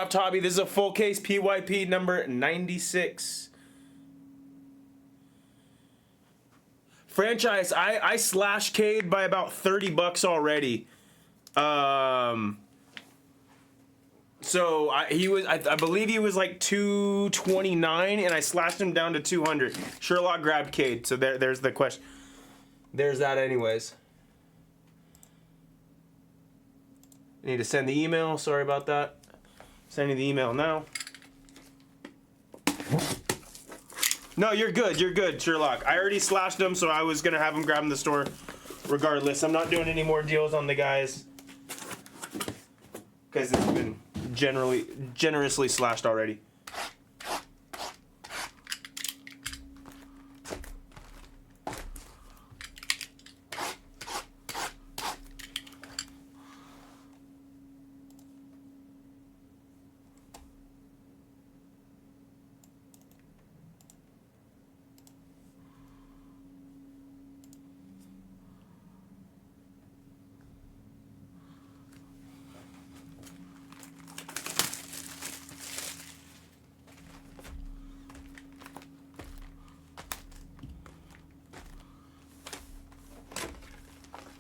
Craft Hobby. This is a full case PYP number 96. Franchise, I slash Cade by about $30 already. So I believe he was like 229, and I slashed him down to 200. Sherlock grabbed Cade, so there's the question. There's that, anyways. I need to send the email. Sorry about that. Sending the email now. No, you're good. You're good, Sherlock. I already slashed him, so I was gonna have him grab him in the store, regardless. I'm not doing any more deals on the guys because it's been generously slashed already.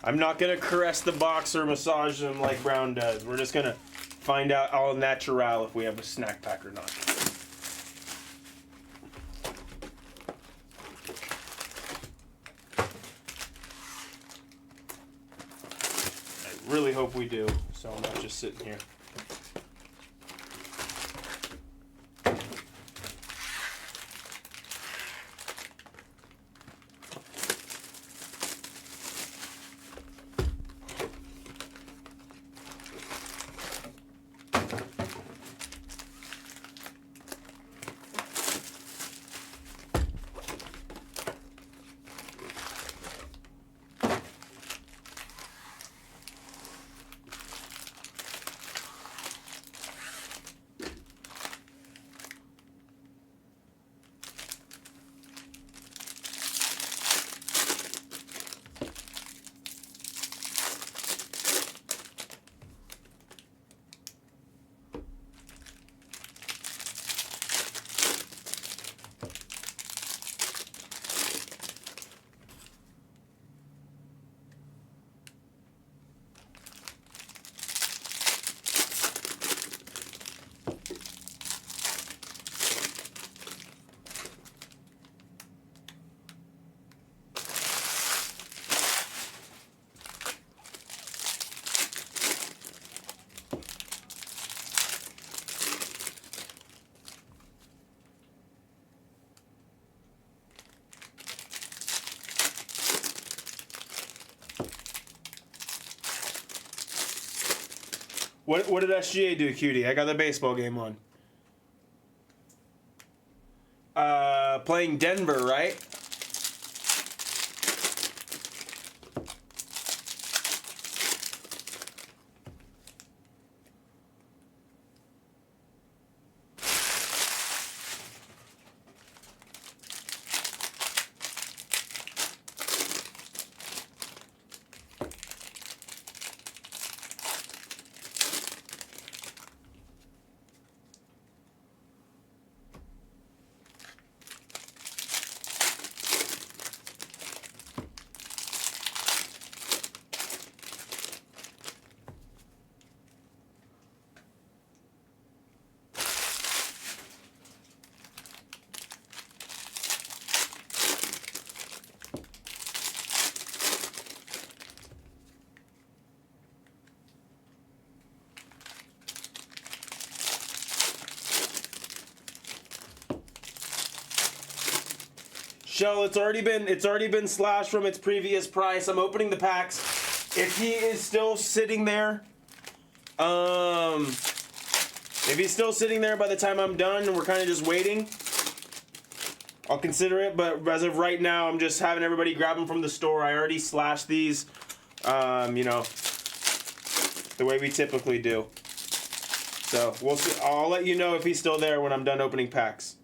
I'm not gonna caress the box or massage them like Brown does. We're just gonna find out all natural if we have a snack pack or not. I really hope we do, so I'm not just sitting here. What did SGA do, cutie? I got the baseball game on. Playing Denver, right? Shell, it's already been slashed from its previous price. I'm opening the packs. If he is still sitting there, if he's still sitting there by the time I'm done and we're kind of just waiting, I'll consider it. But as of right now, I'm just having everybody grab them from the store. I already slashed these, you know, the way we typically do. So we'll see. I'll let you know if he's still there when I'm done opening packs.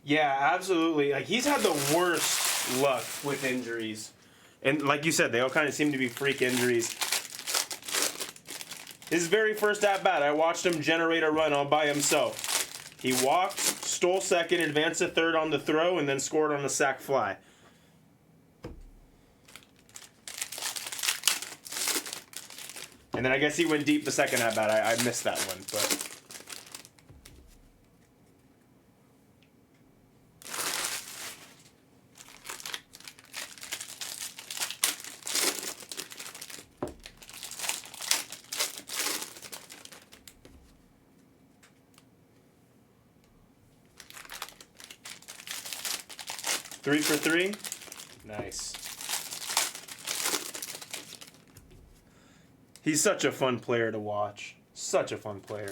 Yeah, absolutely. Like, he's had the worst luck with injuries. And like you said, they all kind of seem to be freak injuries. His very first at-bat, I watched him generate a run all by himself. He walked, stole second, advanced to third on the throw, and then scored on a sac fly. And then I guess he went deep the second at-bat. I missed that one, but... 3 for 3. Nice. He's such a fun player to watch. Such a fun player.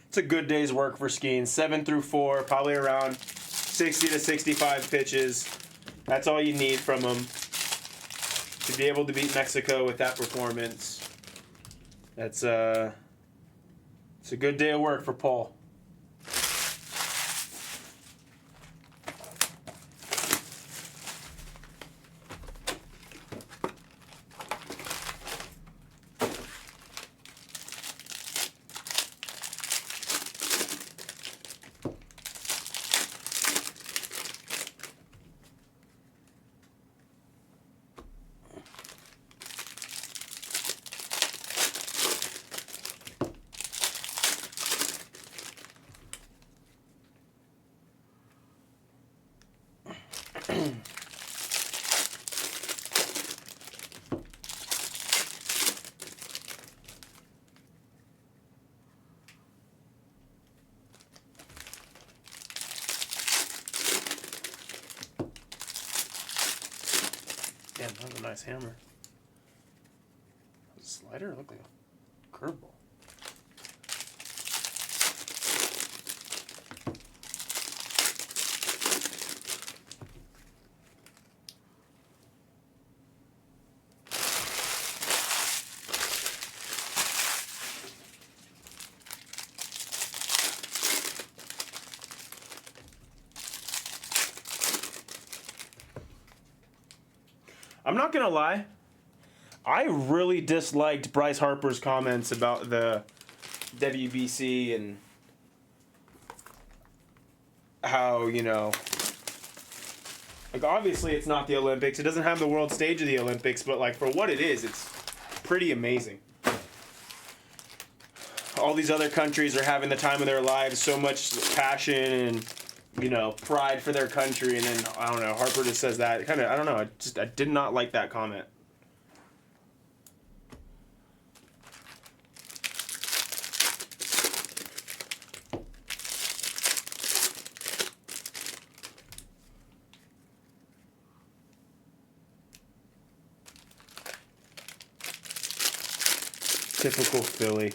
It's a good day's work for skiing. 7 through 4, probably around 60 to 65 pitches. That's all you need from him to be able to beat Mexico with that performance. It's a good day of work for Paul. Damn, that was a nice hammer. A slider? It looked like a curveball. I'm not gonna lie, I really disliked Bryce Harper's comments about the WBC and how, you know, like, obviously it's not the Olympics. It doesn't have the world stage of the Olympics, but like, for what it is, it's pretty amazing. all these other countries are having the time of their lives, so much passion and, you know, pride for their country, and then I don't know, Harper just says that. Kind of, I don't know. I did not like that comment. Typical Philly.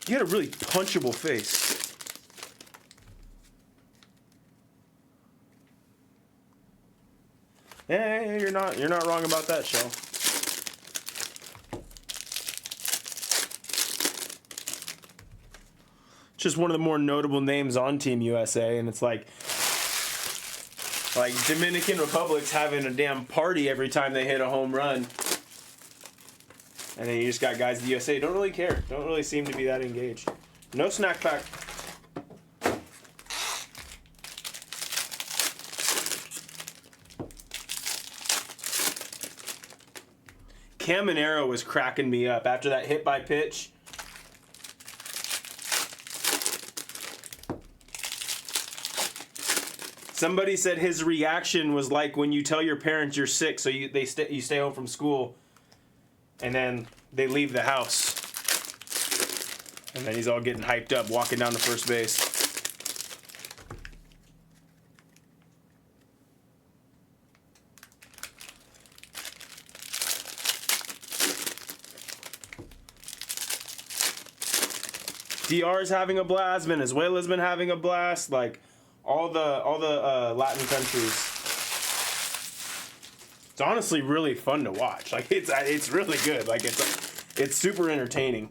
He got a really punchable face. Yeah, you're not wrong about that, Shell. Just one of the more notable names on Team USA, and it's like Dominican Republic's having a damn party every time they hit a home run. And then you just got guys at the USA who don't really care. Don't really seem to be that engaged. No snack pack. Caminero was cracking me up after that hit by pitch. Somebody said his reaction was like when you tell your parents you're sick, so you stay home from school, and then they leave the house, and then he's all getting hyped up, walking down to first base. DR's having a blast. Venezuela's been having a blast. Like all the Latin countries. It's honestly really fun to watch. Like it's really good. Like it's super entertaining.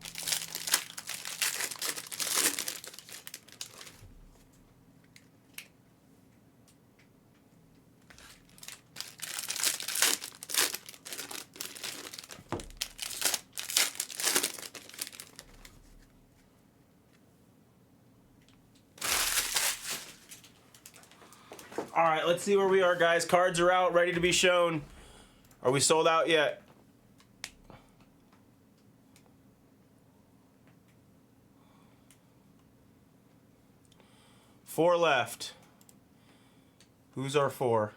All right, let's see where we are, guys. Cards are out, ready to be shown. Are we sold out yet? Four left. Who's our four?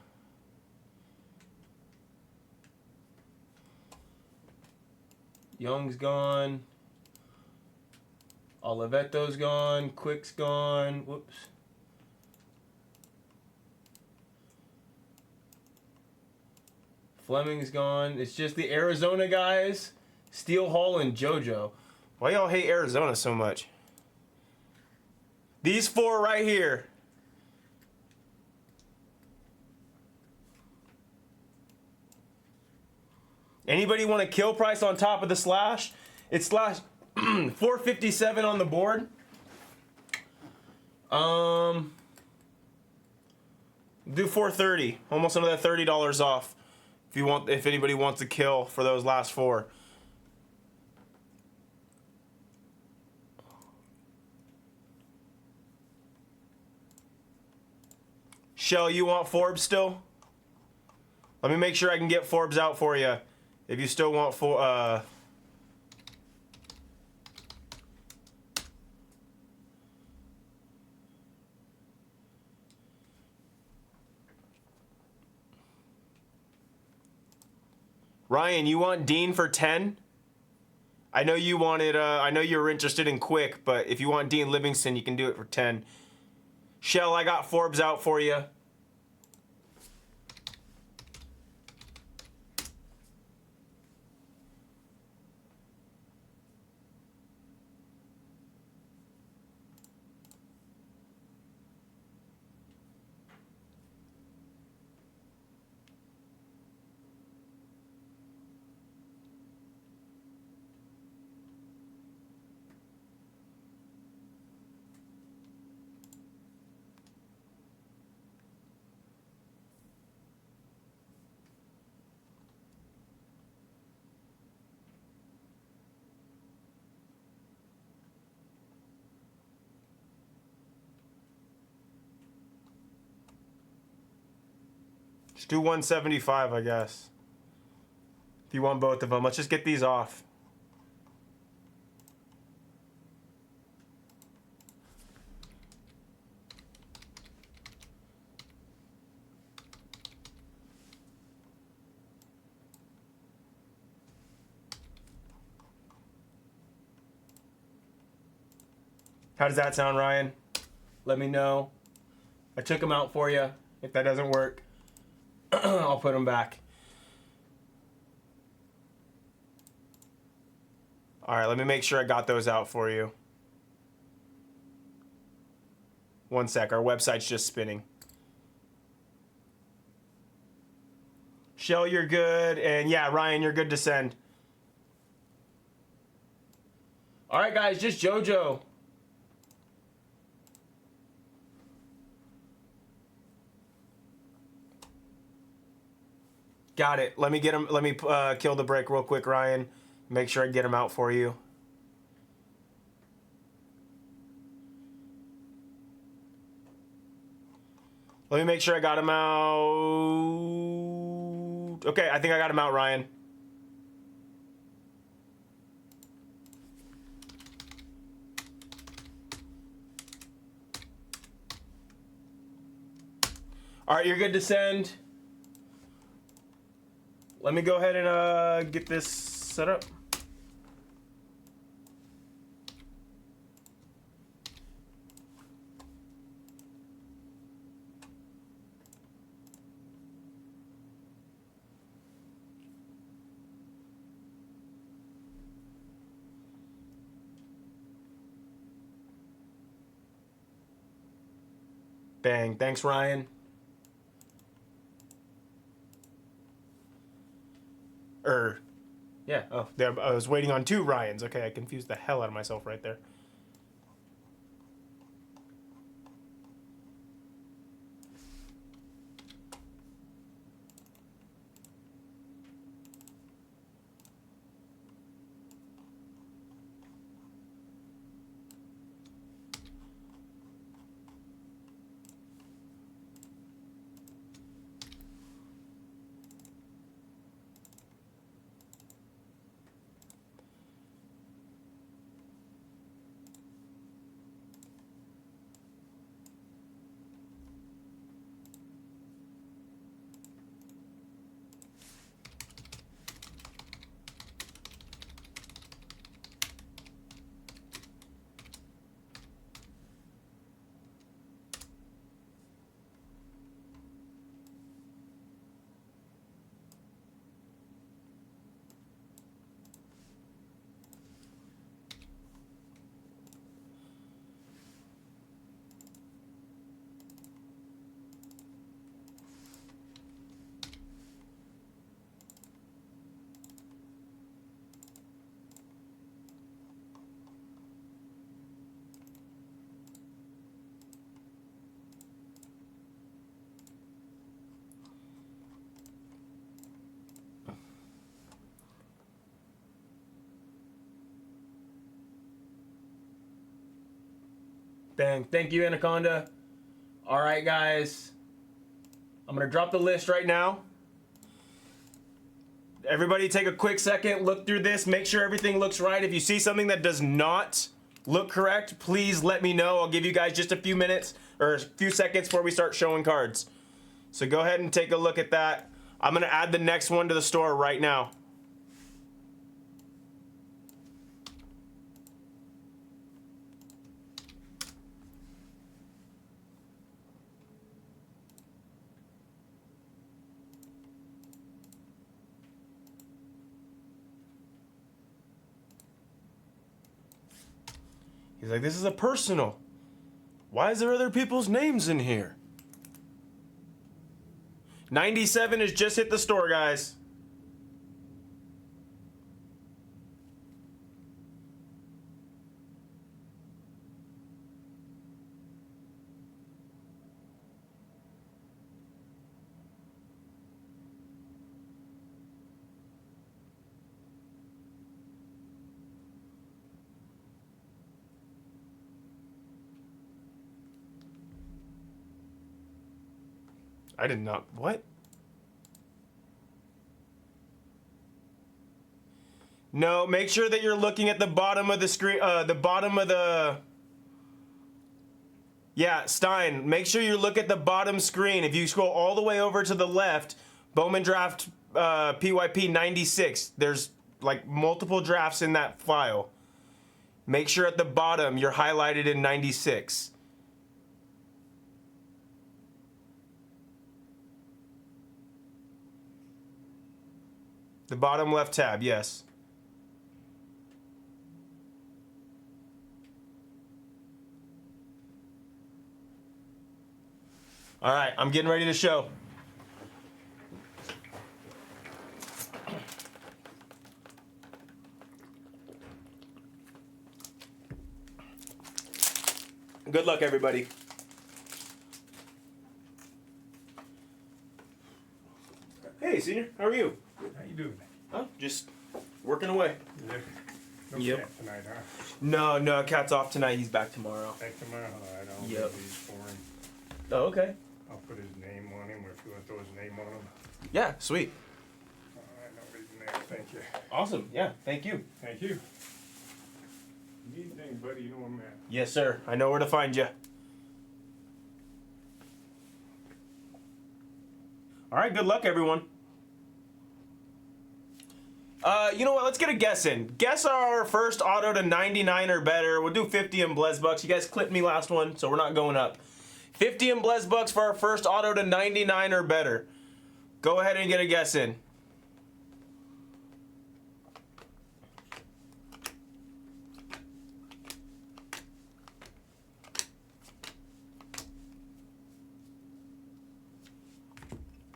Young's gone. Oliveto's gone. Quick's gone. Whoops. Fleming's gone. It's just the Arizona guys, Steel Hall and JoJo. Why y'all hate Arizona so much? These four right here. Anybody want a kill price on top of the slash? It's slash 457 on the board. Do 430. Almost another $30 off. If anybody wants a kill for those last four. Shell, you want Forbes still? Let me make sure I can get Forbes out for you. If you still want Ryan, you want Dean for 10? I know you wanted. I know you were interested in Quick, but if you want Dean Livingston, you can do it for 10. Shell, I got Forbes out for you. Let's do 175, I guess. If you want both of them, let's just get these off. How does that sound, Ryan? Let me know. I took them out for you. If that doesn't work, I'll put them back. All right, let me make sure I got those out for you. One sec, our website's just spinning. Shell, you're good. And yeah, Ryan, you're good to send. All right, guys, just JoJo. Got it. Let me get him. Let me kill the break real quick, Ryan. Make sure I get him out for you. Let me make sure I got him out. Okay, I think I got him out, Ryan. All right, you're good to send. Let me go ahead and get this set up. Bang. Thanks, Ryan. Yeah. Oh, there. I was waiting on two Ryans. Okay, I confused the hell out of myself right there. Bang. Thank you, Anaconda. All right, guys. I'm going to drop the list right now. Everybody take a quick second, look through this, make sure everything looks right. If you see something that does not look correct, please let me know. I'll give you guys just a few minutes or a few seconds before we start showing cards. So go ahead and take a look at that. I'm going to add the next one to the store right now. He's like, this is a personal. Why is there other people's names in here? 97 has just hit the store, guys. I did not. What? No, make sure that you're looking at the bottom of the screen, the bottom of the... Yeah, Stein, make sure you look at the bottom screen. If you scroll all the way over to the left, Bowman Draft PYP 96, there's like multiple drafts in that file. Make sure at the bottom you're highlighted in 96. The bottom left tab, yes. All right, I'm getting ready to show. Good luck, everybody. Hey, Senior, how are you? How you doing? Oh, just working away. No Yep. cat tonight, huh? No, Cat's off tonight. He's back tomorrow. Back tomorrow. All right, I'll Yep. leave these for him. Oh, okay. I'll put his name on him, or if you want to throw his name on him. Yeah, sweet. All right, no reason there. Thank you. Awesome. Yeah, thank you. Thank you. Need anything, buddy? You know where I'm at. Yes, sir. I know where to find you. All right, good luck, everyone. You know what? Let's get a guess in. Guess our first auto to 99 or better. We'll do 50 in Blez Bucks. You guys clipped me last one, so we're not going up. 50 in Blez Bucks for our first auto to 99 or better. Go ahead and get a guess in.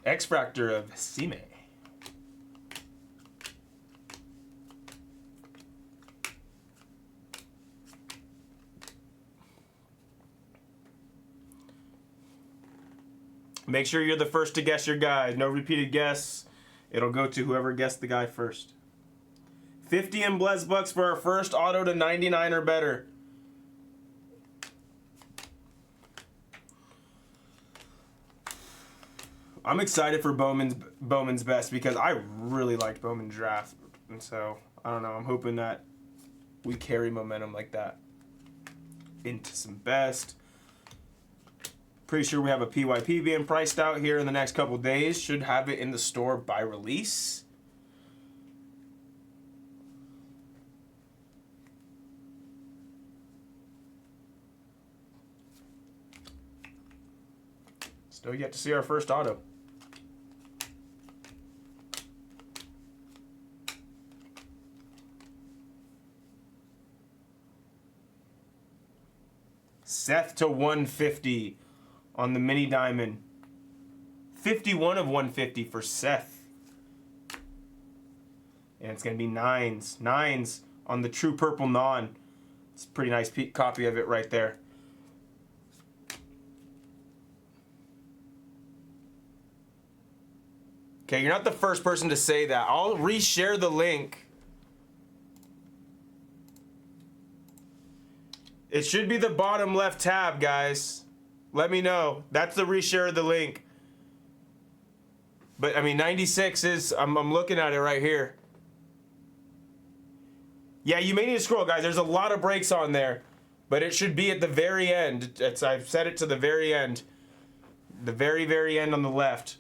X-Fractor of Sime. Make sure you're the first to guess your guy. No repeated guess. It'll go to whoever guessed the guy first. 50 in Blez Bucks for our first auto to 99 or better. I'm excited for Bowman's best because I really liked Bowman draft, and so I don't know. I'm hoping that we carry momentum like that into some best. Pretty sure we have a PYP being priced out here in the next couple days. Should have it in the store by release. Still yet to see our first auto. Seth to 150 on the mini diamond. 51 of 150 for Seth. And it's going to be nines. Nines on the true purple non. It's a pretty nice copy of it right there. Okay, you're not the first person to say that. I'll reshare the link. It should be the bottom left tab, guys. Let me know. That's the reshare of the link. But I mean, 96 is, I'm looking at it right here. Yeah, you may need to scroll, guys. There's a lot of breaks on there, but it should be at the very end. I've set it to the very end. The very, very end on the left.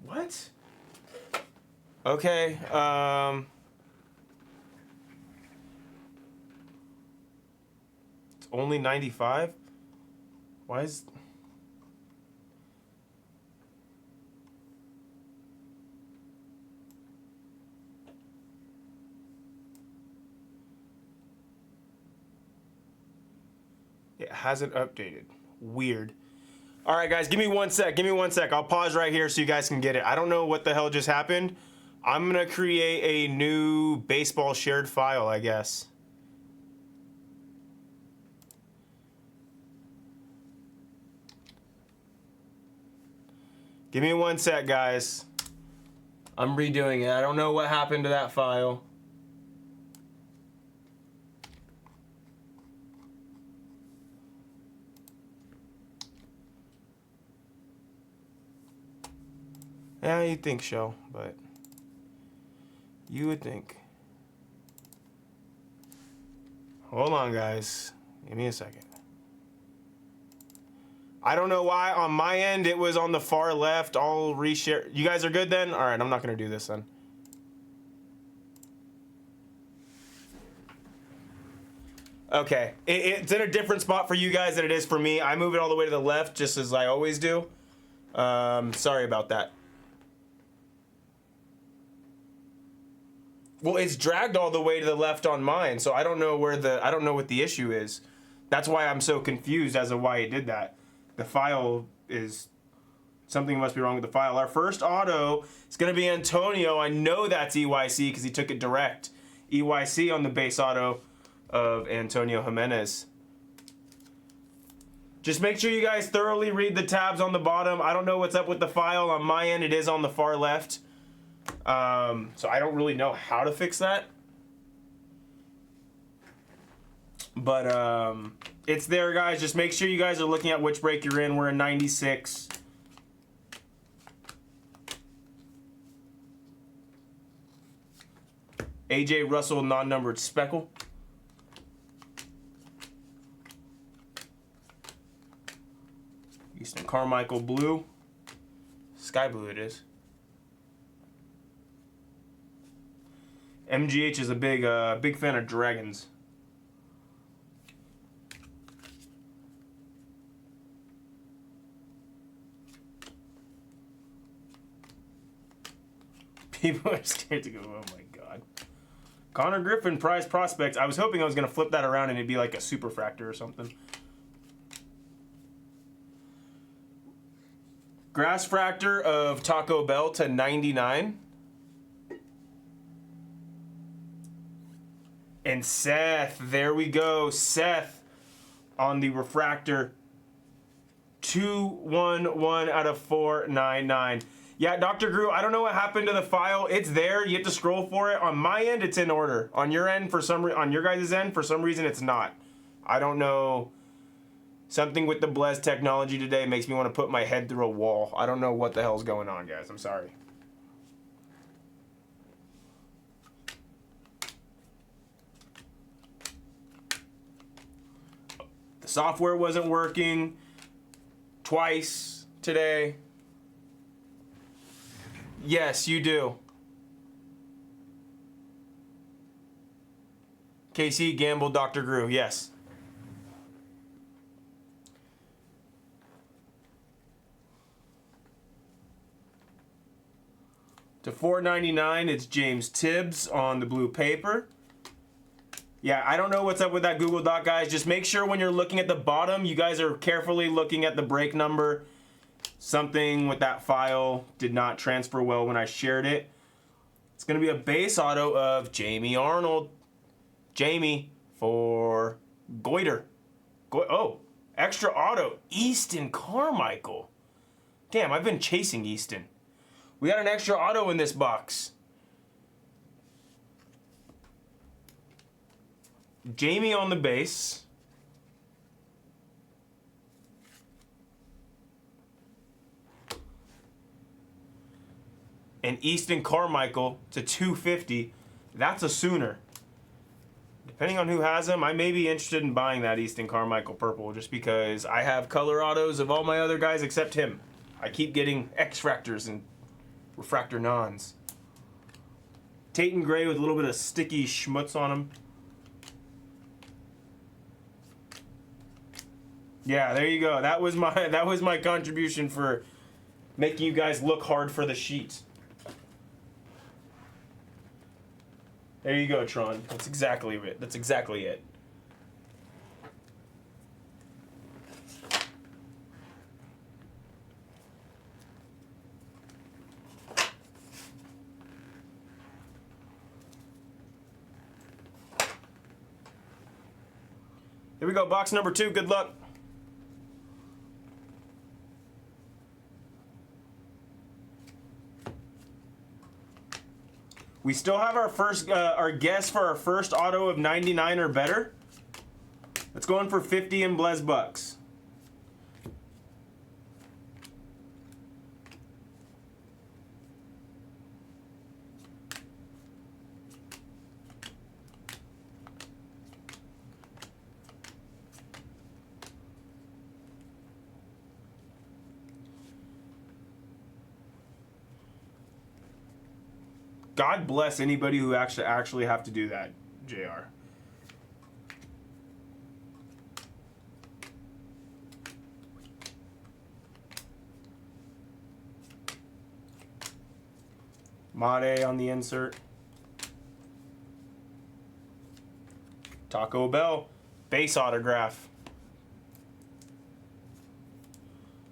What? Okay, it's only 95? Why is... It hasn't updated. Weird. All right, guys, give me 1 sec. Give me 1 sec. I'll pause right here so you guys can get it. I don't know what the hell just happened. I'm going to create a new baseball shared file, I guess. Give me 1 sec, guys. I'm redoing it. I don't know what happened to that file. Yeah, you'd think so, but you would think. Hold on, guys. Give me a second. I don't know why on my end it was on the far left. I'll reshare. You guys are good then? All right, I'm not going to do this then. Okay, it's in a different spot for you guys than it is for me. I move it all the way to the left, just as I always do. Sorry about that. Well, it's dragged all the way to the left on mine, so I don't know I don't know what the issue is. That's why I'm so confused as to why it did that. The file is something must be wrong with the file. Our first auto is going to be Antonio. I know that's EYC because he took it direct. EYC on the base auto of Antonio Jimenez. Just make sure you guys thoroughly read the tabs on the bottom. I don't know what's up with the file. On my end, it is on the far left. So I don't really know how to fix that. But it's there, guys. Just make sure you guys are looking at which break you're in. We're in 96. AJ Russell non-numbered speckle. Easton Carmichael blue. Sky blue it is. MGH is a big fan of dragons. People are scared to go, oh my god. Connor Griffin, prize prospects. I was hoping I was going to flip that around and it'd be like a superfractor or something. Grass fractor of Taco Bell to 99. And Seth, there we go. Seth on the refractor. 211 out of 499. Yeah, Dr. Gru, I don't know what happened to the file. It's there. You have to scroll for it. On my end, it's in order. On your end, on your guys' end, for some reason, it's not. I don't know. Something with the Blez technology today makes me want to put my head through a wall. I don't know what the hell's going on, guys. I'm sorry. The software wasn't working twice today. Yes, you do. KC Gamble, Dr. Gru, yes. To 499, it's James Tibbs on the blue paper. Yeah, I don't know what's up with that Google Doc, guys. Just make sure when you're looking at the bottom, you guys are carefully looking at the break number. Something with that file did not transfer well when I shared it. It's going to be a base auto of Jamie Arnold. Jamie for Goiter. Oh, extra auto. Easton Carmichael. Damn, I've been chasing Easton. We got an extra auto in this box. Jamie on the base. And Easton Carmichael to 250. That's a Sooner. Depending on who has him, I may be interested in buying that Easton Carmichael purple just because I have color autos of all my other guys except him. I keep getting X-Fractors and refractor nons. Tayton Gray with a little bit of sticky schmutz on him. Yeah, there you go. That was my contribution for making you guys look hard for the sheet. There you go, Tron. That's exactly it. That's exactly it. Here we go, box number 2. Good luck. We still have our guess for our first auto of 99 or better. Let's go in for 50 in Blez bucks. God bless anybody who actually have to do that, JR. Made on the insert. Taco Bell. Base autograph.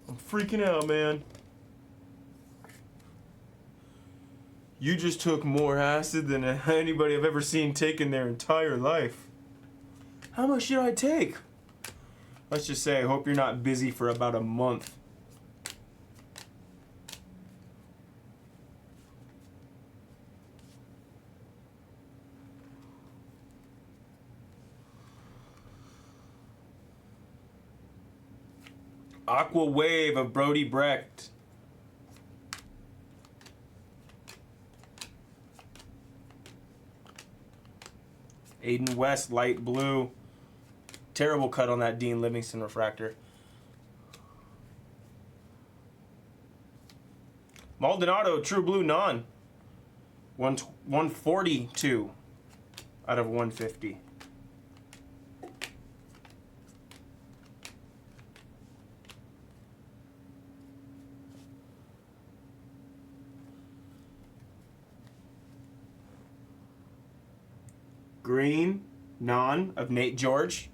I'm freaking out, man. You just took more acid than anybody I've ever seen take in their entire life. How much did I take? Let's just say I hope you're not busy for about a month. Aqua Wave of Brody Brecht. Aiden West, light blue. Terrible cut on that Dean Livingston refractor. Maldonado, true blue non. 142 out of 150. Green, non of Nate George.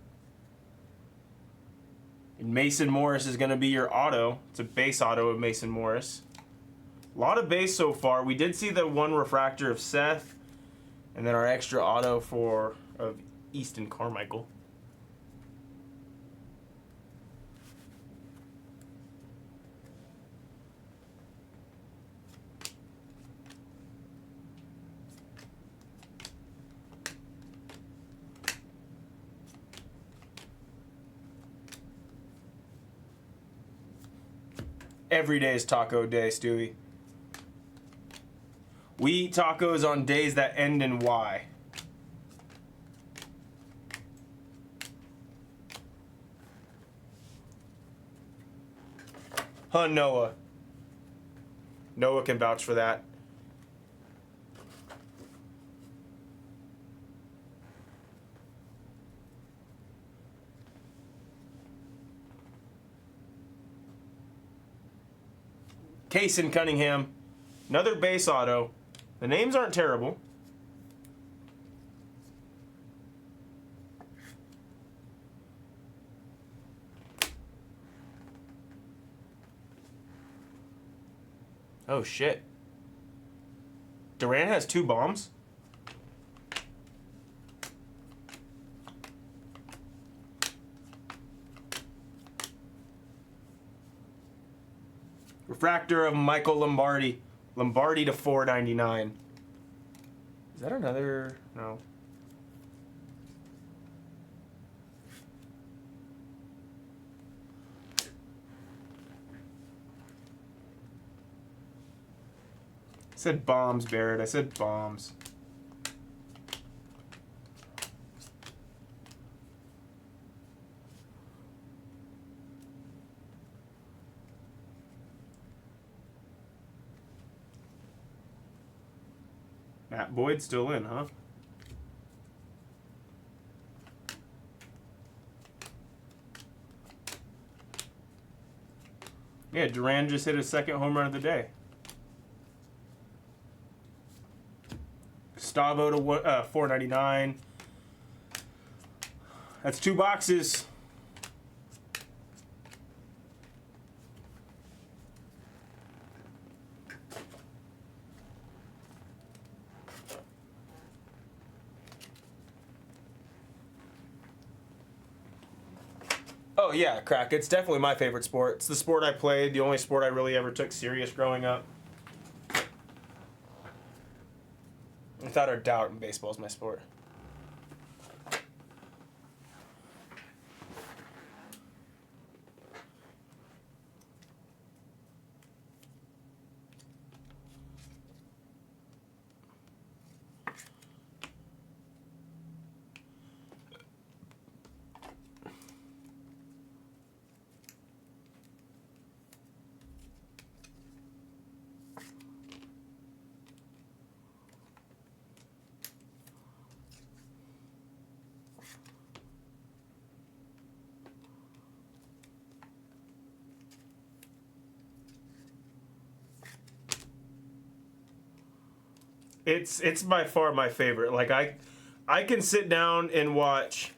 And Mason Morris is going to be your auto. It's a base auto of Mason Morris. A lot of base so far. We did see the one refractor of Seth. And then our extra auto of Easton Carmichael. Every day is taco day, Stewie. We eat tacos on days that end in Y. Huh, Noah. Noah can vouch for that. Kaysen Cunningham, another base auto. The names aren't terrible. Oh shit. Durant has 2 bombs. Refractor of Michael Lombardi. Lombardi to 499. Is that another? No. I said bombs, Barrett. I said bombs. Matt Boyd's still in, huh? Yeah, Duran just hit his second home run of the day. Gustavo to 499. That's 2 boxes. Oh yeah, crack. It's definitely my favorite sport. It's the sport I played, the only sport I really ever took serious growing up. Without a doubt, baseball is my sport. It's by far my favorite. Like I can sit down and watch.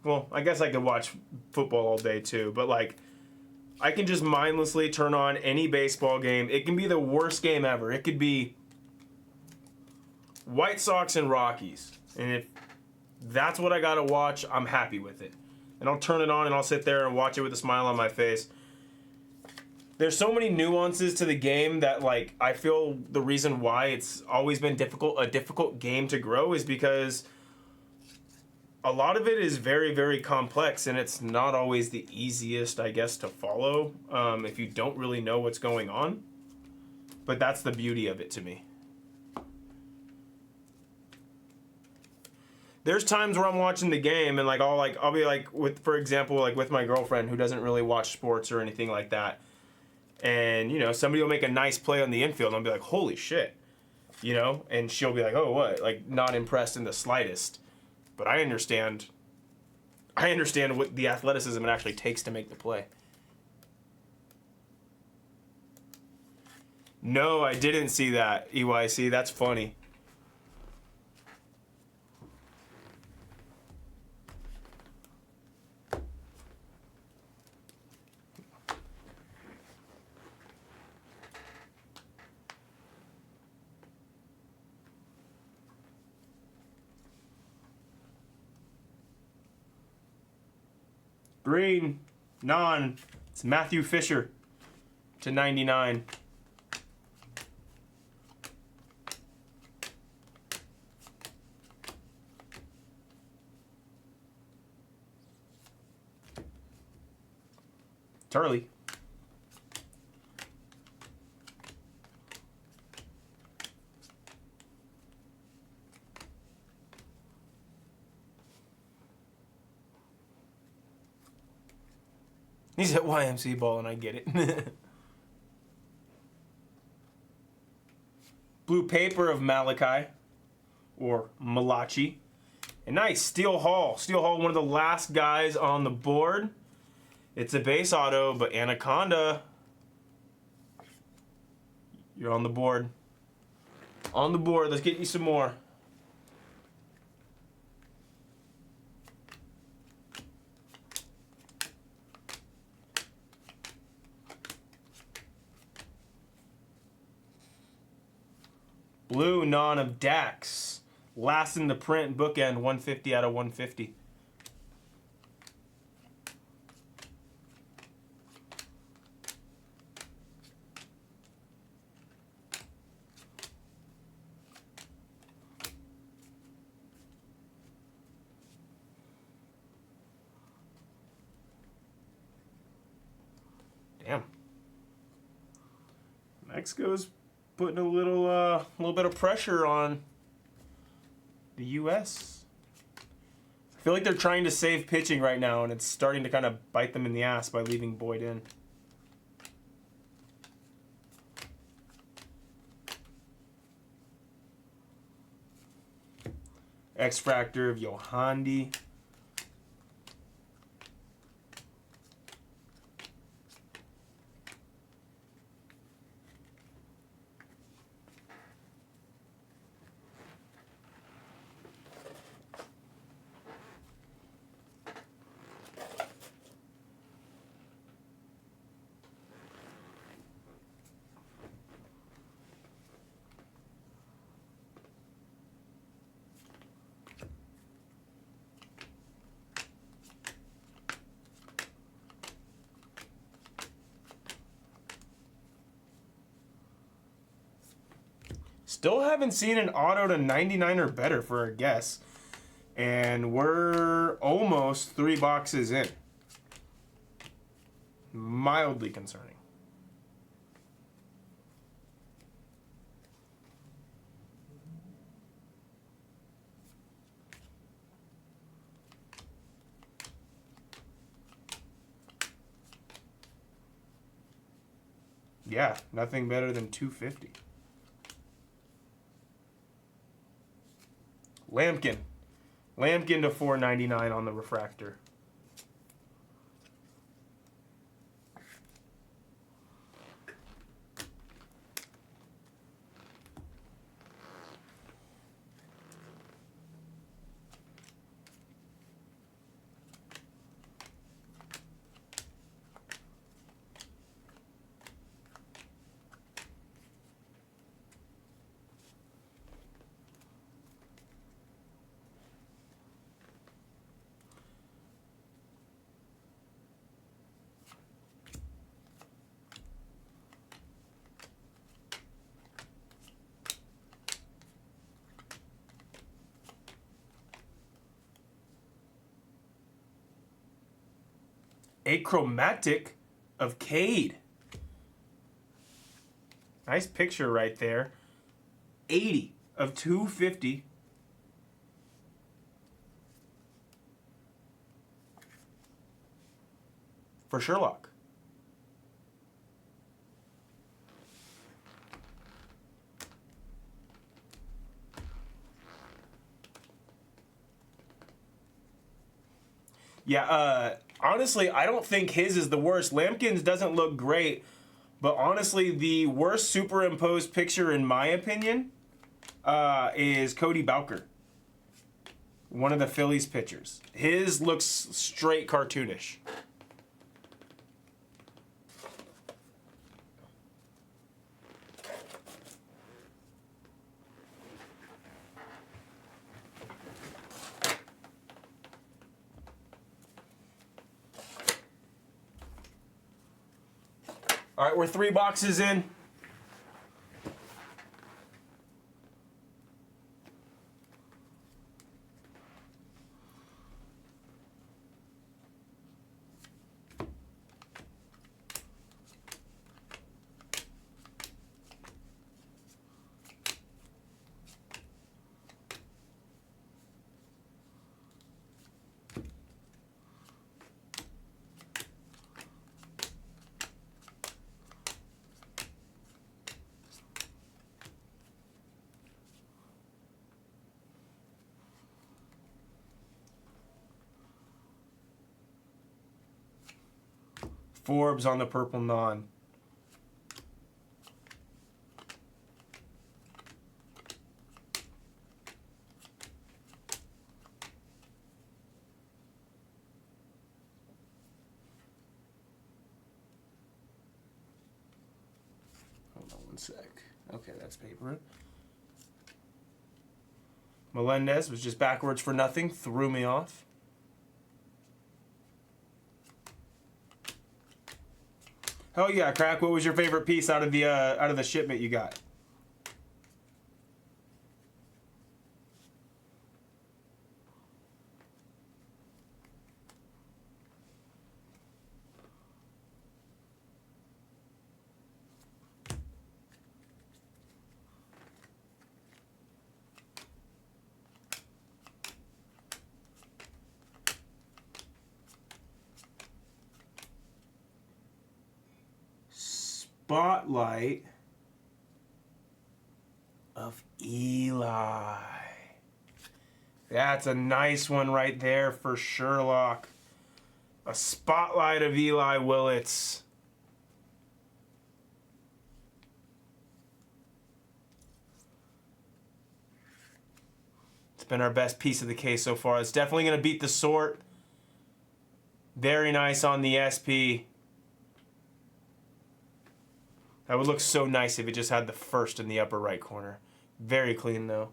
Well, I guess I could watch football all day too, but like I can just mindlessly turn on any baseball game. It can be the worst game ever. It could be White Sox and Rockies, and if that's what I gotta watch, I'm happy with it. And I'll turn it on and I'll sit there and watch it with a smile on my face. There's so many nuances to the game that like I feel the reason why it's always been a difficult game to grow is because a lot of it is very, very complex, and it's not always the easiest, I guess, to follow if you don't really know what's going on. But that's the beauty of it to me. There's times where I'm watching the game and like I'll be like with, for example, like with my girlfriend who doesn't really watch sports or anything like that. And, you know, somebody will make a nice play on the infield and I'll be like, holy shit, you know? And she'll be like, oh, what? Like, not impressed in the slightest. But I understand what the athleticism it actually takes to make the play. No, I didn't see that, EYC. That's funny. Green, non. It's Matthew Fisher to 99. Turley. He's at YMC ball and I get it. Blue paper of Malachi or Malachi. And nice, Steel Hall. Steel Hall, one of the last guys on the board. It's a base auto, but Anaconda, you're on the board. On the board, let's get you some more. Blue non of Dax. Last in the print, bookend, 150 out of 150. Damn. Mexico's putting a little bit of pressure on the U.S. I feel like they're trying to save pitching right now, and it's starting to kind of bite them in the ass by leaving Boyd in. X-Fractor of Yohandi. Still haven't seen an auto to 99 or better for a guess. And we're almost 3 boxes in. Mildly concerning. Yeah, nothing better than 250. Lampkin. Lampkin to 499 on the refractor. Achromatic of Cade. Nice picture right there. 80 of 250. For Sherlock. Yeah, honestly, I don't think his is the worst. Lampkin's doesn't look great, but honestly, the worst superimposed picture, in my opinion, is Cody Bowker. One of the Phillies pitchers. His looks straight cartoonish. All right, we're 3 boxes in. Forbes on the purple non. Hold on one sec. Okay, that's paper. Melendez was just backwards for nothing. Threw me off. Oh yeah, Crack. What was your favorite piece out of the shipment you got? Spotlight of Eli. That's a nice one right there for Sherlock. A spotlight of Eli Willits. It's been our best piece of the case so far. It's definitely going to beat the sort. Very nice on the SP. That would look so nice if it just had the first in the upper right corner. Very clean though.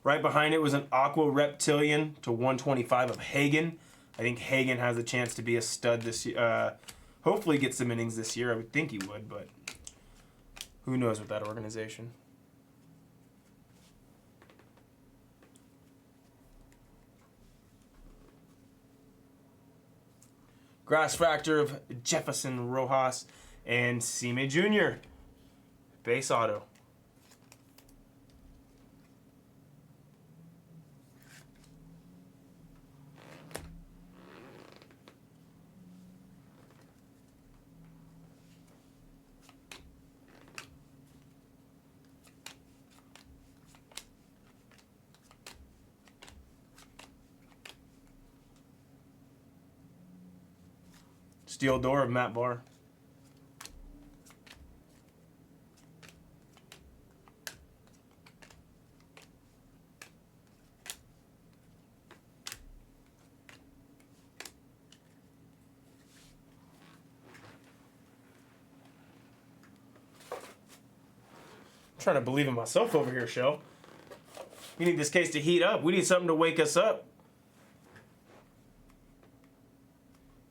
Right behind it was an Aqua Reptilian to 125 of Hagen. I think Hagen has a chance to be a stud this year. Hopefully get some innings this year. I would think he would, but who knows with that organization. Grass Fractor of Jefferson Rojas and Sime Jr. Base auto. Steel Door of Matt Barr. I'm trying to believe in myself over here, Shell. We need this case to heat up. We need something to wake us up.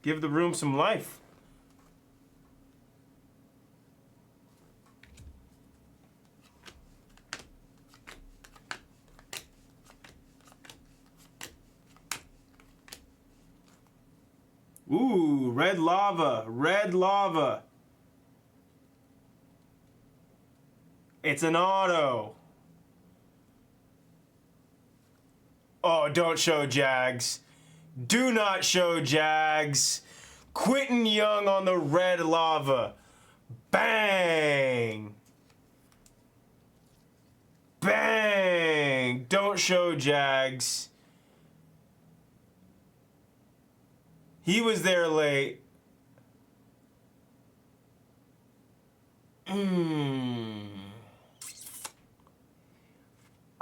Give the room some life. Ooh, red lava. Red lava. It's an auto. Oh, don't show Jags. Do not show Jags. Quentin Young on the red lava. Bang. Bang. Don't show Jags. He was there late.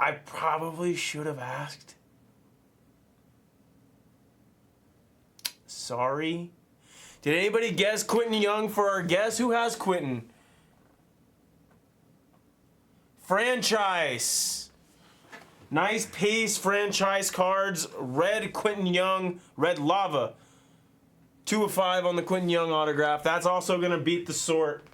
I probably should have asked. Sorry. Did anybody guess Quentin Young for our guess? Who has Quentin? Franchise. Nice piece, franchise cards. Red Quentin Young, red lava. 2 of 5 on the Quentin Young autograph. That's also going to beat the sort.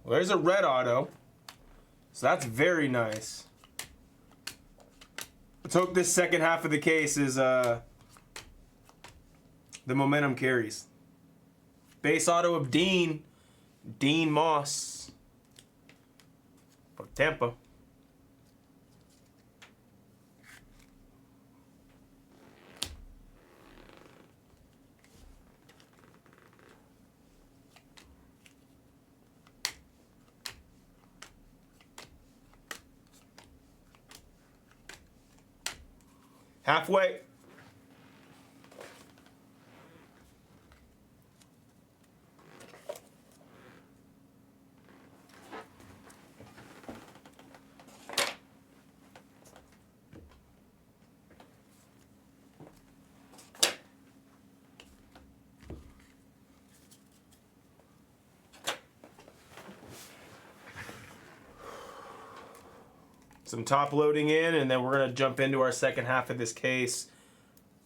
Well, there's a red auto. So that's very nice. Let's hope this second half of the case is the momentum carries. Base auto of Dean Moss for Tampa. Halfway. Some top loading in, and then we're going to jump into our second half of this case.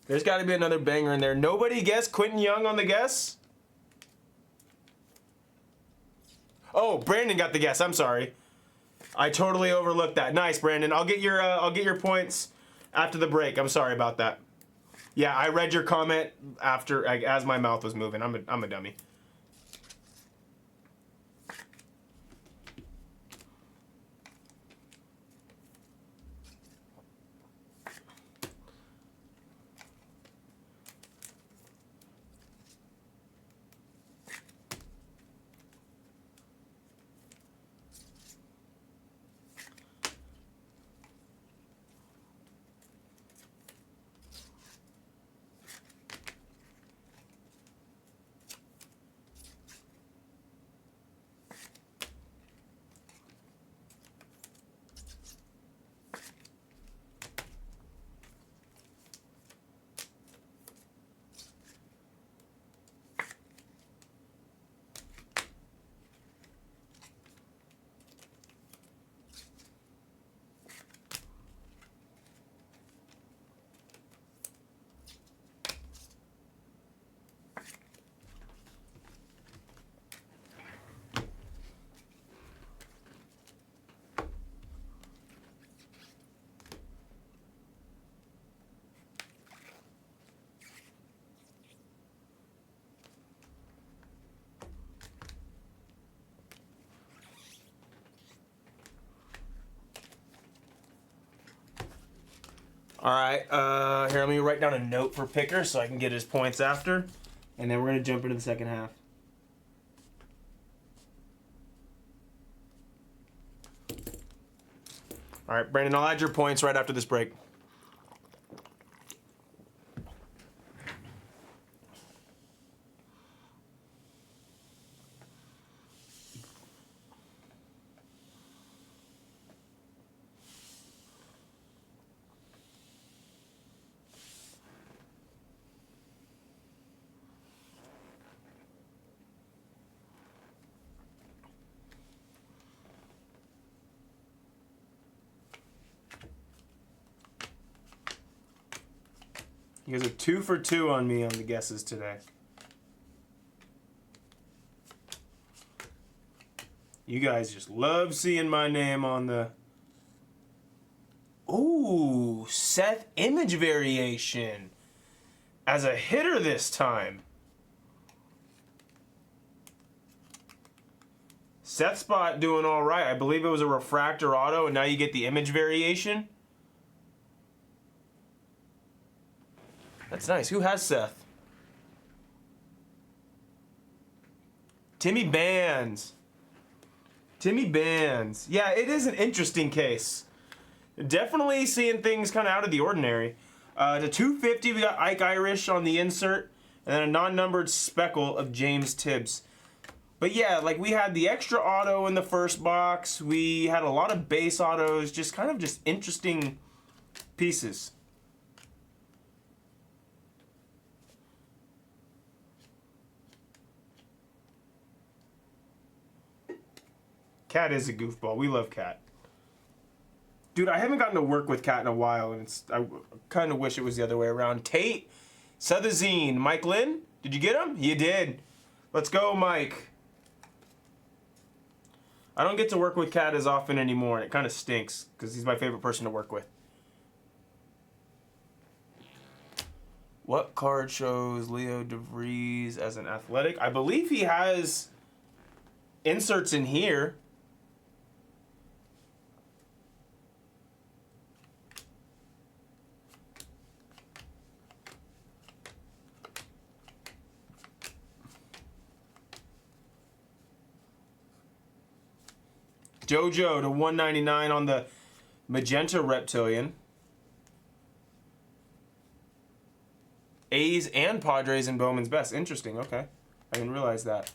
There's got to be another banger in there. Nobody guessed Quentin Young on the guess? Oh, Brandon got the guess. I'm sorry. I totally overlooked that. Nice, Brandon. I'll get your points after the break. I'm sorry about that. Yeah, I read your comment after as my mouth was moving. I'm a dummy. All right, here, let me write down a note for Picker so I can get his points after, and then we're going to jump into the second half. All right, Brandon, I'll add your points right after this break. You guys are 2 for 2 on me on the guesses today. You guys just love seeing my name on the... Ooh, Seth image variation. As a hitter this time. Seth spot doing all right. I believe it was a refractor auto, and now you get the image variation. That's nice. Who has Seth? Timmy Bands. Timmy Bands. Yeah, it is an interesting case. Definitely seeing things kind of out of the ordinary. To 250, we got Ike Irish on the insert, and then a non-numbered speckle of James Tibbs. But yeah, like we had the extra auto in the first box. We had a lot of base autos, just kind of just interesting pieces. Cat is a goofball. We love Cat. Dude, I haven't gotten to work with Cat in a while, and I kind of wish it was the other way around. Tate, Southazine, Mike Lynn, did you get him? You did. Let's go, Mike. I don't get to work with Cat as often anymore, and it kind of stinks, because he's my favorite person to work with. What card shows Leo DeVries as an athletic? I believe he has inserts in here. JoJo to 199 on the Magenta Reptilian. A's and Padres in Bowman's Best. Interesting, okay. I didn't realize that.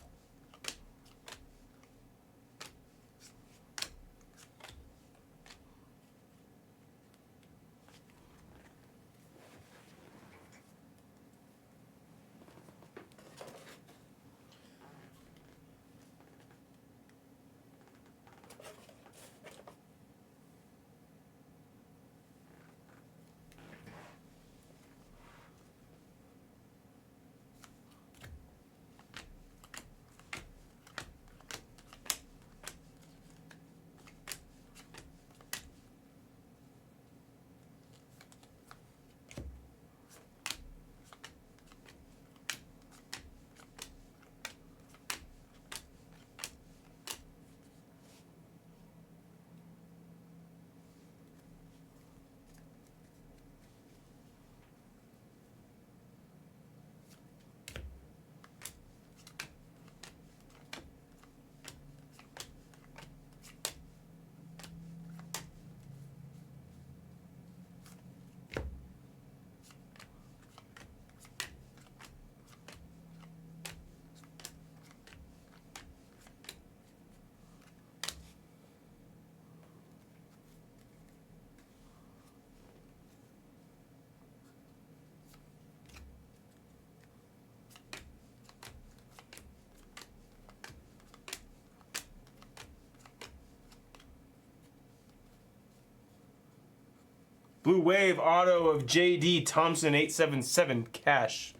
Blue Wave auto of J.D. Thompson 877 cash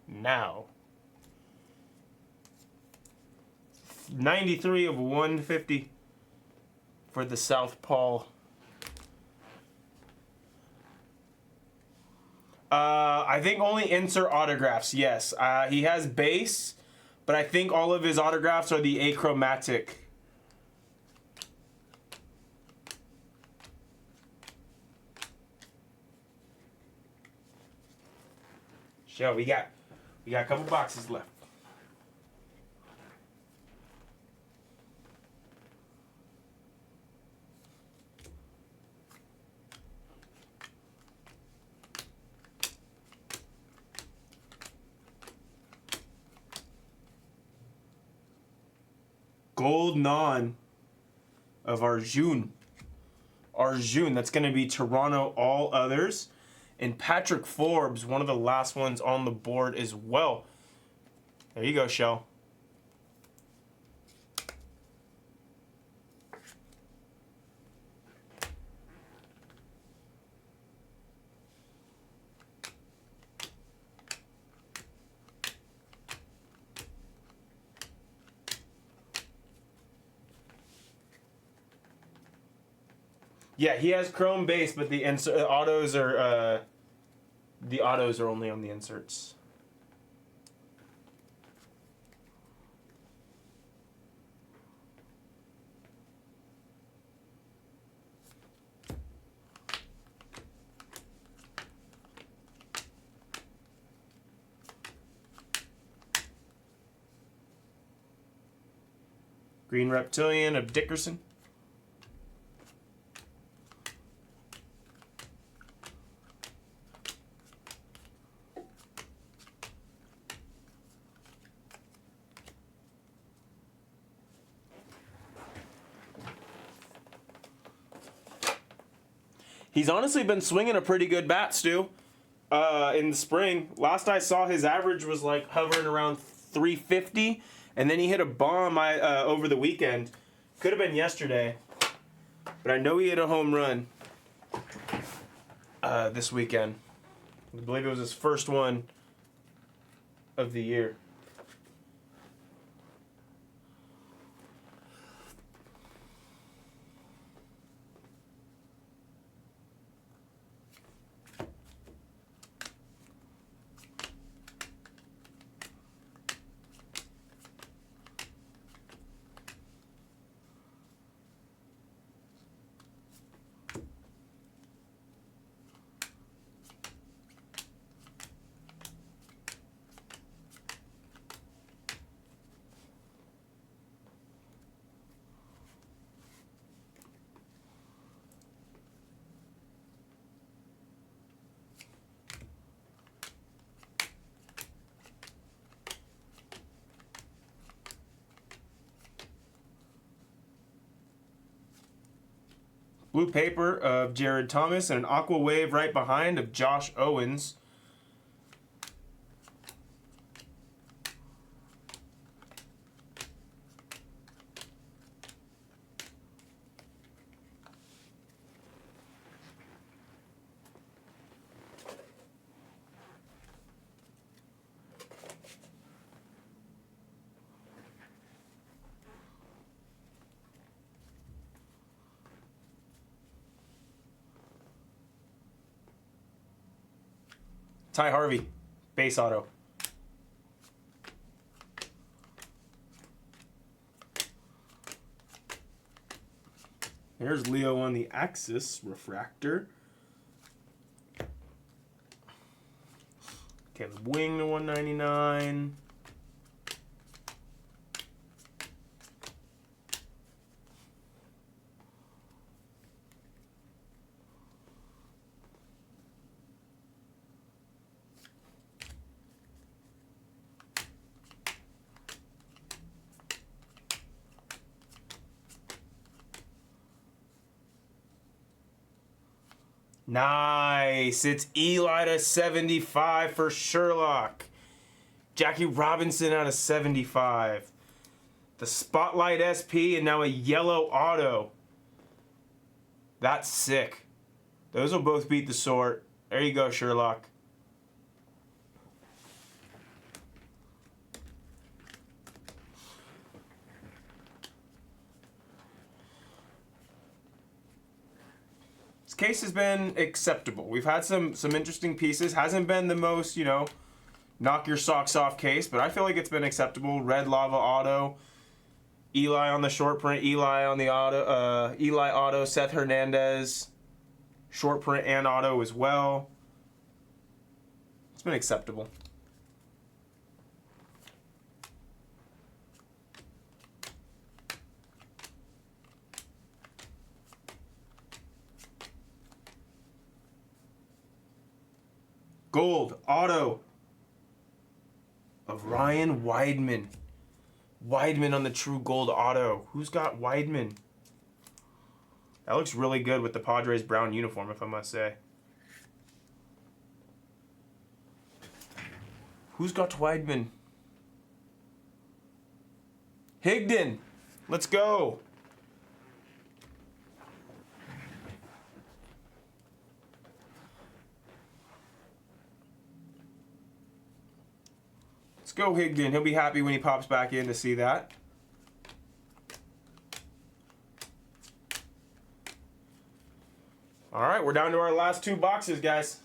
now. 93 of 150 for the Southpaw. I think only insert autographs, yes. He has base, but I think all of his autographs are the achromatic. So we got a couple boxes left. Gold non of Arjun. Arjun, that's going to be Toronto all others. And Patrick Forbes, one of the last ones on the board as well. There you go, Shell. Yeah, he has chrome base, but the autos are only on the inserts. Green Reptilian of Dickerson. He's honestly been swinging a pretty good bat, Stu, in the spring. Last I saw, his average was like hovering around 350, and then he hit a bomb over the weekend. Could have been yesterday, but I know he hit a home run this weekend. I believe it was his first one of the year. Blue paper of Jared Thomas and an aqua wave right behind of Josh Owens. Ty Harvey, base auto. There's Leo on the Axis refractor. Caleb Wing to 199. Nice. It's Eli to 75 for Sherlock. Jackie Robinson out of 75. The Spotlight SP and now a yellow auto. That's sick. Those will both beat the sort. There you go, Sherlock. Case has been acceptable. We've had some interesting pieces. Hasn't been the most, knock your socks off case, but I feel like it's been acceptable. Red Lava auto, Eli on the short print, Eli on the auto, Eli auto, Seth Hernandez, short print and auto as well. It's been acceptable. Gold auto of Ryan Weidman. Weidman on the true gold auto. Who's got Weidman? That looks really good with the Padres brown uniform, if I must say. Who's got Weidman? Higdon. Let's go. Let's go, Higdon. He'll be happy when he pops back in to see that. All right, we're down to our last 2 boxes, guys.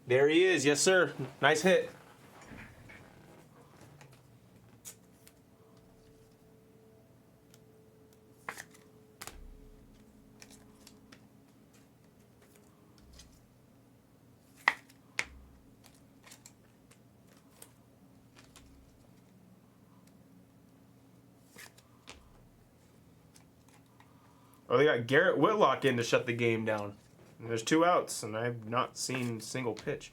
There he is. Yes, sir. Nice hit. Oh, they got Garrett Whitlock in to shut the game down. And there's 2 outs, and I've not seen a single pitch.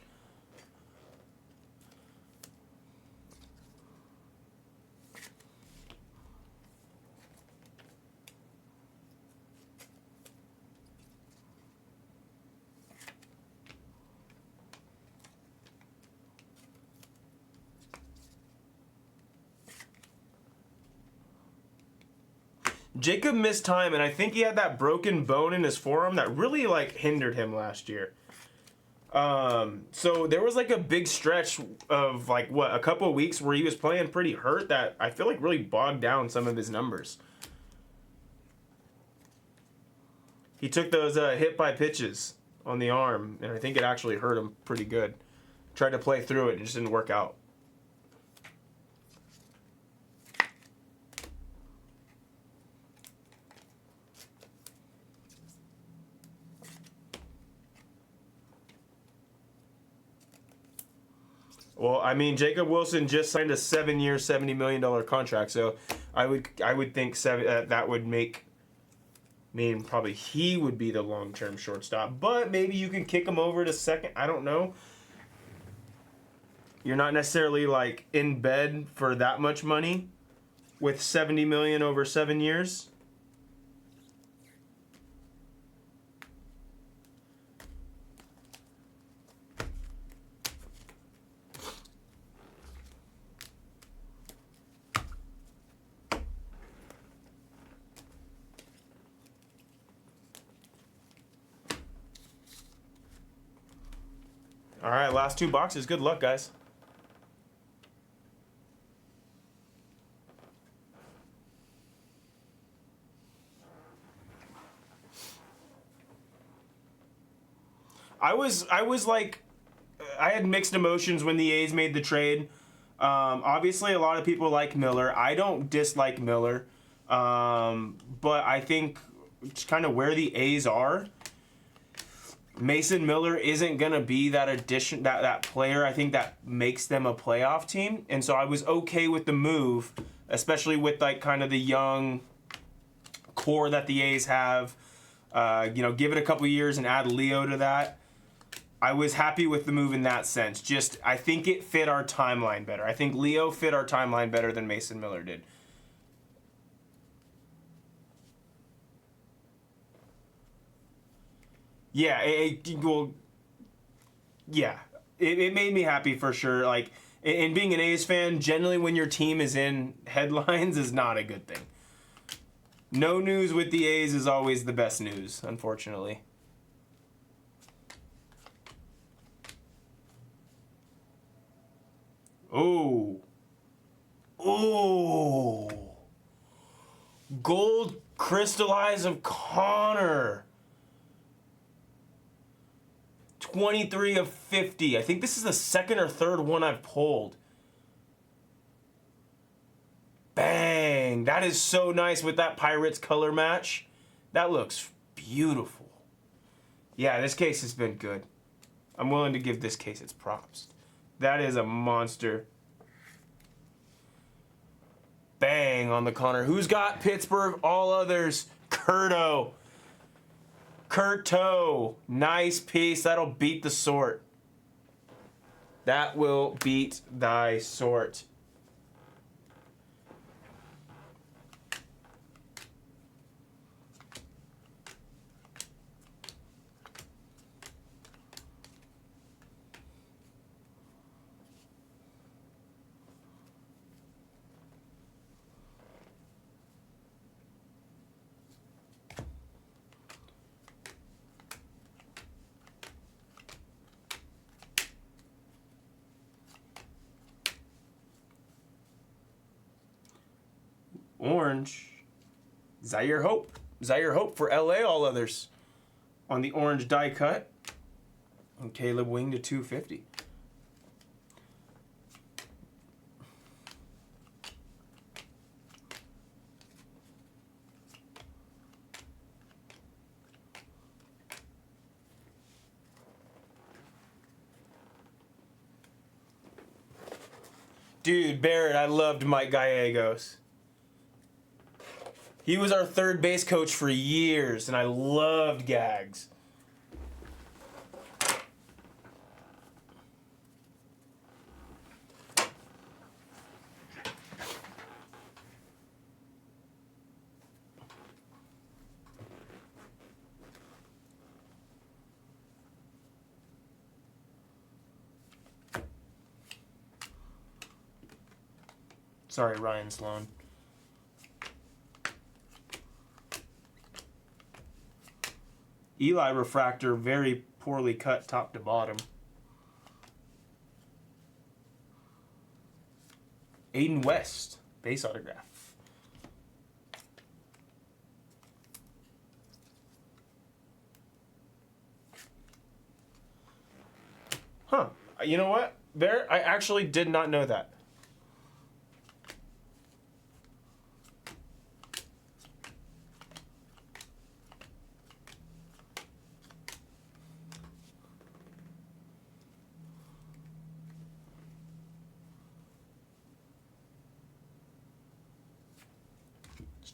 Jacob missed time, and I think he had that broken bone in his forearm that really hindered him last year. So there was a big stretch of a couple of weeks where he was playing pretty hurt that I feel really bogged down some of his numbers. He took those hit by pitches on the arm, and I think it actually hurt him pretty good. Tried to play through it, and it just didn't work out. Well, I mean, Jacob Wilson just signed a 7-year, $70 million contract, so I would think that would mean probably he would be the long-term shortstop. But maybe you can kick him over to second. I don't know. You're not necessarily in bed for that much money with $70 million over 7 years. All right, last 2 boxes. Good luck, guys. I had mixed emotions when the A's made the trade. Obviously, a lot of people like Miller. I don't dislike Miller, but I think it's kind of where the A's are. Mason Miller isn't gonna be that addition, that player I think that makes them a playoff team, and so I was okay with the move, especially with kind of the young core that the A's have. Give it a couple years and add Leo to that. I was happy with the move in that sense. Just I think it fit our timeline better. I think Leo fit our timeline better than Mason Miller did. Yeah, it made me happy for sure. And being an A's fan, generally when your team is in headlines is not a good thing. No news with the A's is always the best news, unfortunately. Oh. Oh. Gold crystallize of Connor. 23 of 50. I think this is the 2nd or 3rd one I've pulled. Bang. That is so nice with that Pirates color match. That looks beautiful. Yeah, this case has been good. I'm willing to give this case its props. That is a monster. Bang on the Connor. Who's got Pittsburgh? All others. Curto. Nice piece. That'll beat the sort. That will beat thy sort. Orange. Zaire Hope. Zaire Hope for LA All Others. On the orange die cut. And Caleb Wing to 250. Dude, Barrett, I loved Mike Gallegos. He was our third base coach for years, and I loved Gags. Sorry, Ryan Sloan. Eli refractor, very poorly cut top to bottom. Aiden West, base autograph. Huh. You know what, Bear? I actually did not know that.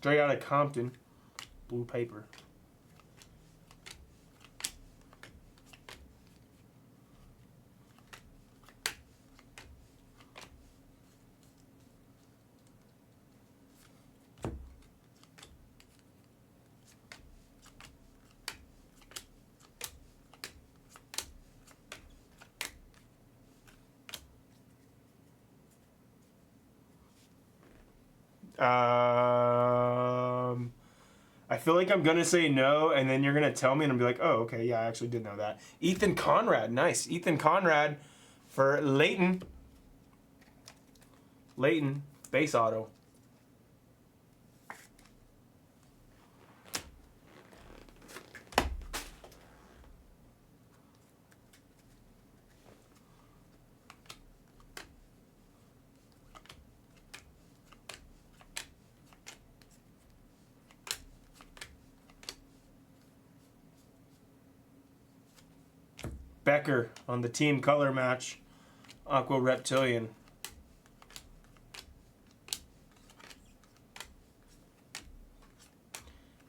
Straight out of Compton. Blue paper. I feel like I'm gonna say no, and then you're gonna tell me, and I'm be like, oh, okay, yeah, I actually did know that. Ethan Conrad, nice. Ethan Conrad for Leighton. Leighton, base auto. Becker on the team color match. Aqua Reptilian.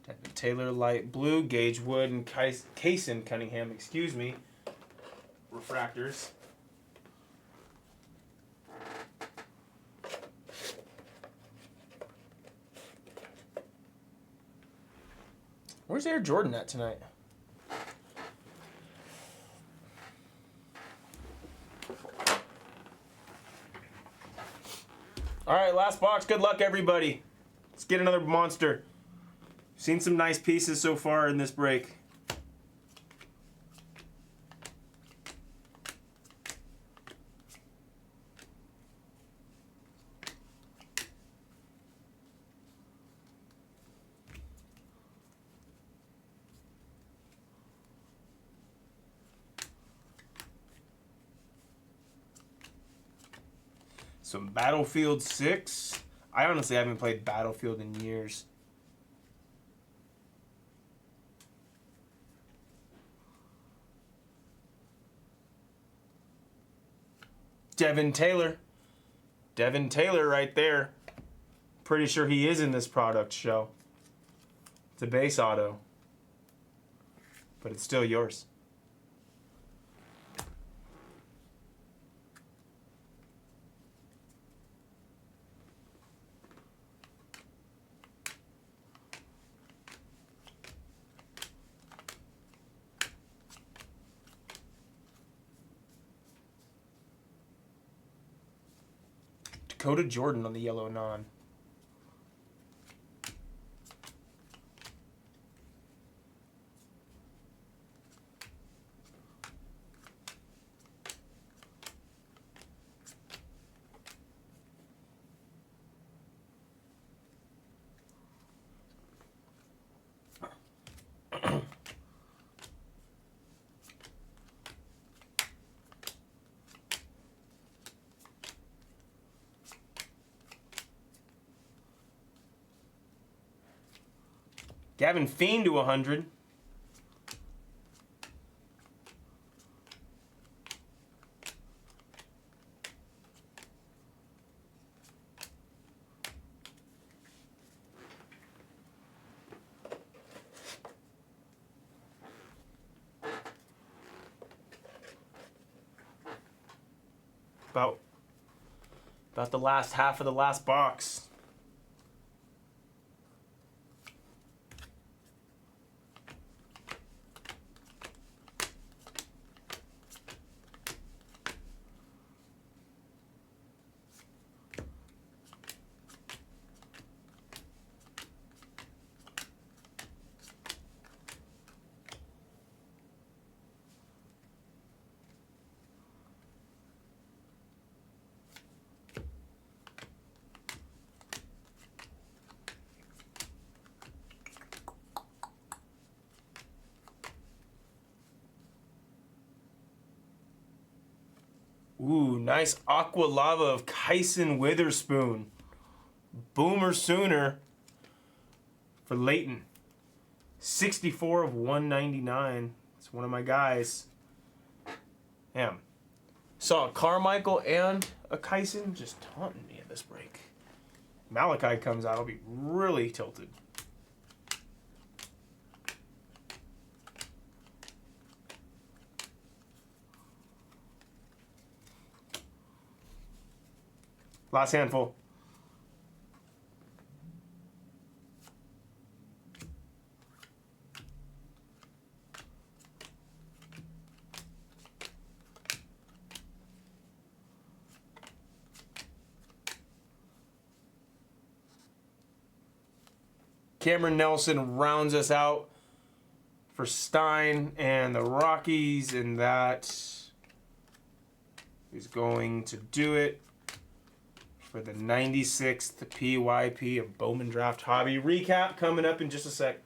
Devin Taylor light blue. Gage Wood and Kaysen Cunningham, excuse me. Refractors. Where's Air Jordan at tonight? All right, last box. Good luck, everybody. Let's get another monster. Seen some nice pieces so far in this break. Some Battlefield 6. I honestly haven't played Battlefield in years. Devin Taylor. Devin Taylor right there. Pretty sure he is in this product show. It's a base auto. But it's still yours. Dakota Jordan on the yellow non. Gavin Fiend to 100. About the last half of the last box. Ooh, nice Aqua Lava of Kyson Witherspoon. Boomer Sooner for Leighton. 64 of 199. It's one of my guys. Damn. Saw a Carmichael and a Kyson just taunting me at this break. Malachi comes out, I'll be really tilted. Last handful. Cameron Nelson rounds us out for Stein and the Rockies, and that is going to do it for the 96th PYP of Bowman Draft Hobby. Recap coming up in just a sec.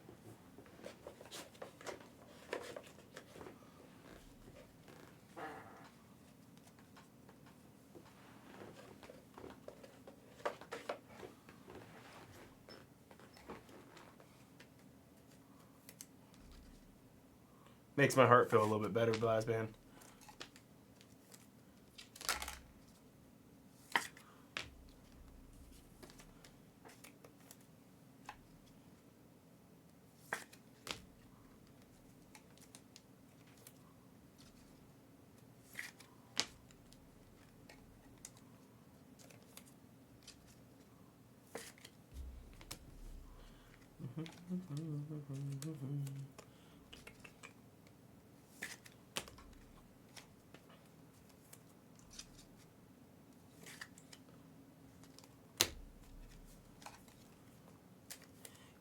Makes my heart feel a little bit better, Blazban.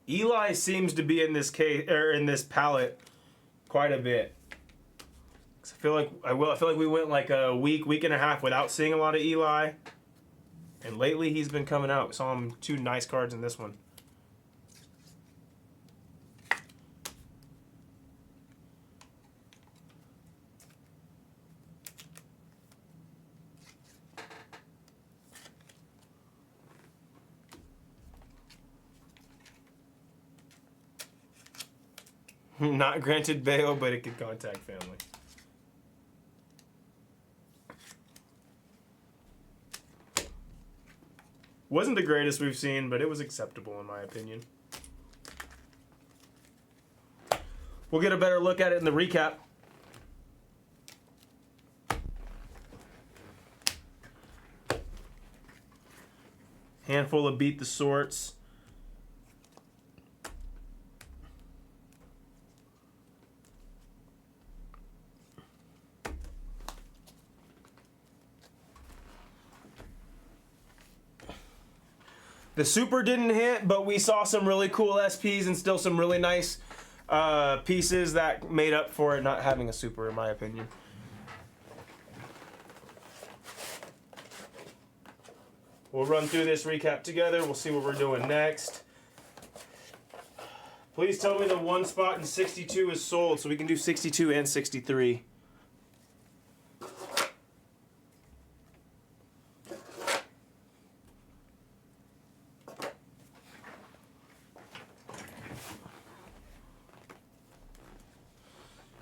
Eli seems to be in this case or in this palette quite a bit. I feel like we went like a week and a half without seeing a lot of Eli, and lately he's been coming out. We saw him 2 nice cards in this one. Not granted bail, but it could contact family. Wasn't the greatest we've seen, but it was acceptable in my opinion. We'll get a better look at it in the recap. Handful of Beat the Sorts. The Super didn't hit, but we saw some really cool SPs and still some really nice pieces that made up for it not having a Super, in my opinion. We'll run through this recap together. We'll see what we're doing next. Please tell me the one spot in 62 is sold so we can do 62 and 63.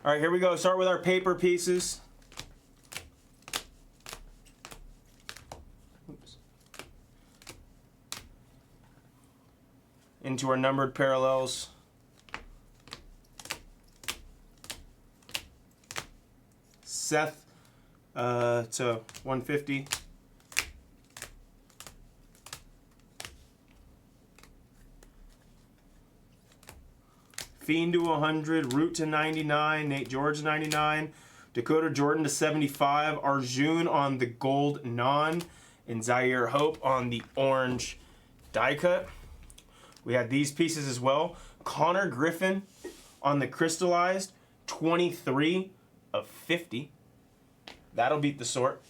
All right, here we go. Start with our paper pieces. Oops. Into our numbered parallels. Seth to 150. Fiend to 100, Root to 99, Nate George to 99, Dakota Jordan to 75, Arjun on the gold non, and Zaire Hope on the orange die cut. We had these pieces as well. Connor Griffin on the crystallized, 23 of 50. That'll beat the sort.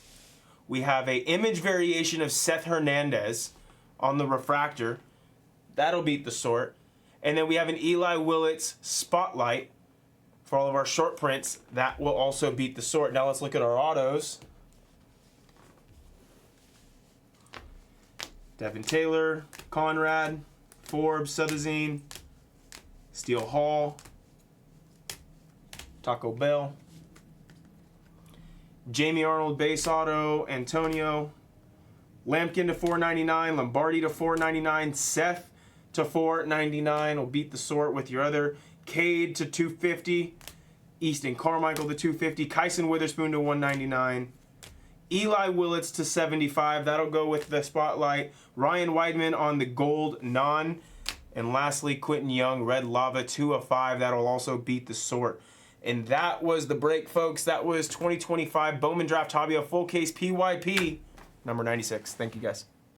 We have a image variation of Seth Hernandez on the refractor. That'll beat the sort. And then we have an Eli Willits Spotlight for all of our short prints. That will also beat the sort. Now let's look at our autos. Devin Taylor, Conrad, Forbes, Sudazine, Steele Hall, Taco Bell, Jamie Arnold base auto, Antonio, Lampkin to 499, Lombardi to 499, Seth to 499 will beat the sort with your other. Cade to 250, Easton Carmichael to 250, Kyson Witherspoon to 199, Eli Willits to 75. That'll go with the spotlight. Ryan Weidman on the gold non, and lastly Quentin Young red lava 2 of 5. That'll also beat the sort. And that was the break, folks. That was 2025 Bowman Draft Hobby, a full case PYP number 96. Thank you, guys.